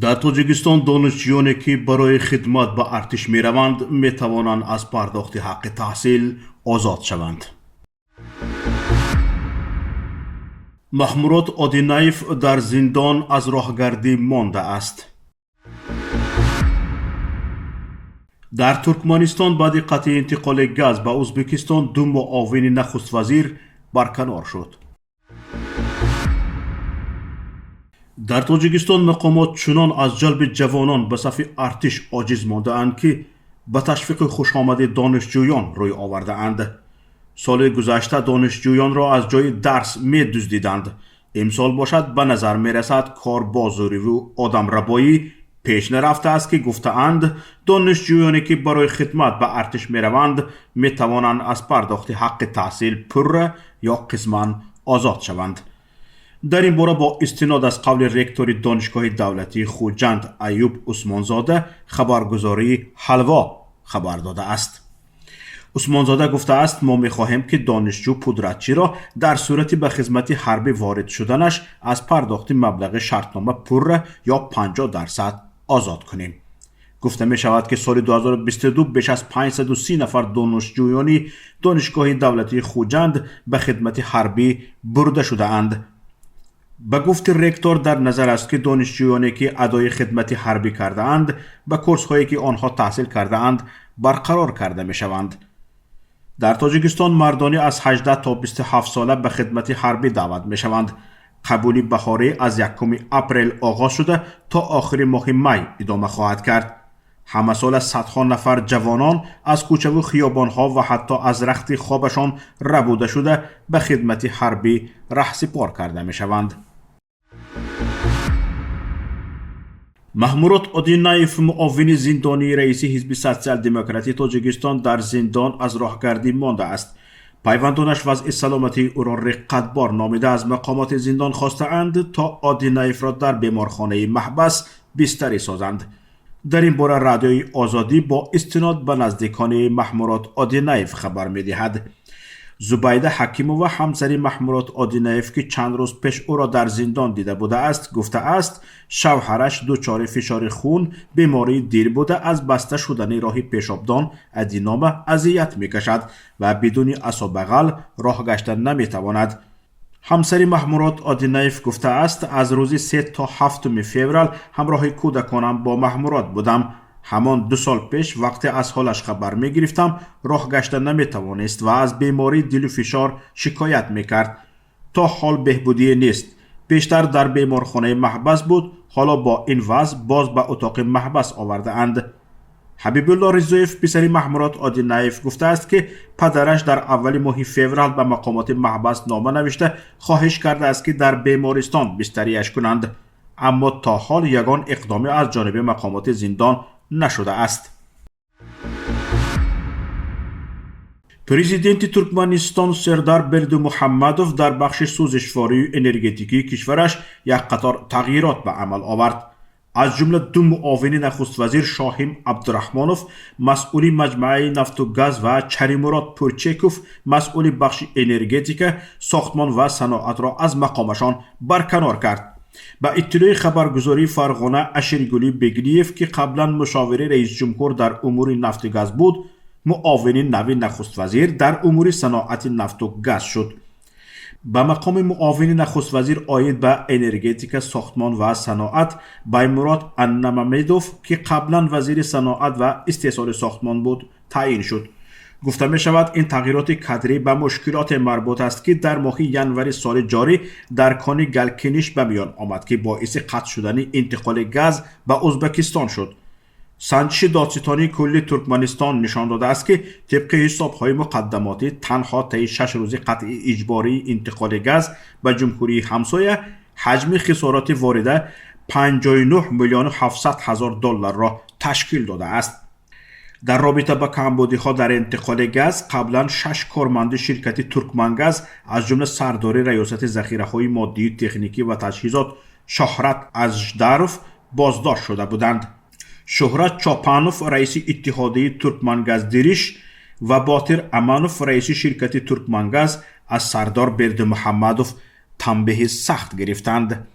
در تاجیکستان دانشجویانی که برای خدمت به ارتش می روند می توانند از پرداخت حق تحصیل آزاد شوند. محمورات آدینایف در زندان از راهگردی مانده است. در ترکمنستان بعد قطع انتقال گاز به ازبکستان دو معاون نخست وزیر برکنار شد. در تاجیکستان مقامات چنان از جلب جوانان به صف ارتش عاجز مانده اند که به تشویق خوش آمد دانشجویان روی آورده اند. سال گذشته دانشجویان را از جای درس می دزدیدند. امسال باشد به نظر می رسد کار بازاری و آدم ربایی پیش نرفته است که گفتند دانشجویانی که برای خدمت به ارتش می روند می توانند از پرداخت حق تحصیل پر یا قسما آزاد شوند. در این باره با استناد از قول رکتور دانشگاه دولتی خوجند ایوب عثمانزاده خبرگزاری حلوا خبر داده است. عثمانزاده گفته است ما می‌خواهیم که دانشجو پودرچی را در صورتی به خدمت حربی وارد شدنش از پرداخت مبلغ شرطنامه پر یا 50% آزاد کنیم. گفته می شود که سال 2022 بیش از 530 نفر دانشجویان دانشگاه دولتی خوجند به خدمت حربی برده شده اند. به گفت رکتور در نظر است که دانشجویانی که ادای خدمت حربی کرده اند به کورس هایی که آنها تحصیل کرده اند برقرار کرده می شوند. در تاجیکستان مردانی از 18 تا 27 ساله به خدمت حربی دعوت می شوند. قبولی بهاری از 1 اپریل آغاز شده تا آخر ماه می ادامه خواهد کرد. همه سال صدها نفر جوانان از کوچه و خیابانها و حتی از رخت خوابشان ربوده شده به خدمت حربی رهسپار کرده می شوند. محمورات آدینایف معاون زندانی رئیس حزب سوسیال دموکراتی تاجیکستان در زندان از راهگردی مانده است. پیوندانش وضع سلامتی او را رقتبار نامیده از مقامات زندان خواسته اند تا آدینایف را در بیمارخانه محبس بستری سازند. در این باره رادیوی آزادی با استناد به نزدیکان محمورات آدینایف خبر می دهد. زبیده حکیمووا همسر محمورات آدینایف که چند روز پیش او را در زندان دیده بوده است گفته است شوهرش دچار فشار خون بیماری دیر بوده از بسته شدن راه پیشابدان ادینوما اذیت می کشد و بدون عصا بغل راه گشتن نمی تواند. همسر محمورات آدینایف گفته است از روز 3 تا 7 فوریه همراه کودکانم با محمورات بودم. همان 2 سال پیش وقتی از حالش خبر می گرفتم راه گشتن نمی توانست و از بیماری دل و فشار شکایت می کرد. تا حال بهبودی نیست. پیشتر در بیمارخانه محبس بود، حالا با این وضع باز به اتاق محبس آورده اند. حبیب الله رضایف پسر محمورات آدینایف گفته است که پدرش در اول ماه فوریه به مقامات محبس نامه نوشته خواهش کرده است که در بیمارستان بستریش کنند، اما تا حال یگان اقدامی از جانب مقامات زندان نشده است. پرزیدنت ترکمنستان سردار بردیمحمدوف در بخش سوزشواری انرژتیکی کشورش یک قطار تغییرات به عمل آورد. از جمله 2 معاون نخست وزیر شاهیم عبدالرحمانوف مسئول مجمع نفت و گاز و چریموراد پورچیکوف مسئول بخش انرژتیک ساختمان و صنعت را از مقامشان برکنار کرد. با اطلاع خبرگزاری فرغانه اشرگولی بگلیف که قبلا مشاور رئیس جمهور در امور نفت و گاز بود معاون نوی نخست وزیر در امور صنعت نفت و گاز شد. به مقام معاون نخست وزیر عاید به انرژتیک ساختمان و صنعت بایمراد انمامدوف که قبلا وزیر صنعت و استحصال ساختمان بود تعیین شد. گفته می شود این تغییرات کادری به مشکلات مربوط است که در ماه ژانویه سال جاری در کان گلکنیش به میان آمد که باعث قطع شدن انتقال گاز به ازبکستان شد. سنجش دادستانی کلی ترکمنستان نشان داده است که طبق حساب‌های مقدماتی تنها طی 6 روز قطع اجباری انتقال گاز به جمهوری همسایه حجم خسارات وارده 59 میلیون 700 هزار دلار را تشکیل داده است. در رابطه با کمبودی‌ها در انتقال گاز قبلا 6 کارمند شرکت ترکمنگاز از جمله سردار ریاست ذخیره‌های مادی تکنیکی و تجهیزات شهرت اژدروف بازداشت شده بودند. شهرت چاپانوف رئیس اتحادیه ترکمنگاز دیریش و باطر امانوف رئیس شرکت ترکمنگاز از سردار بردیمحمدوف تنبیه سخت گرفتند.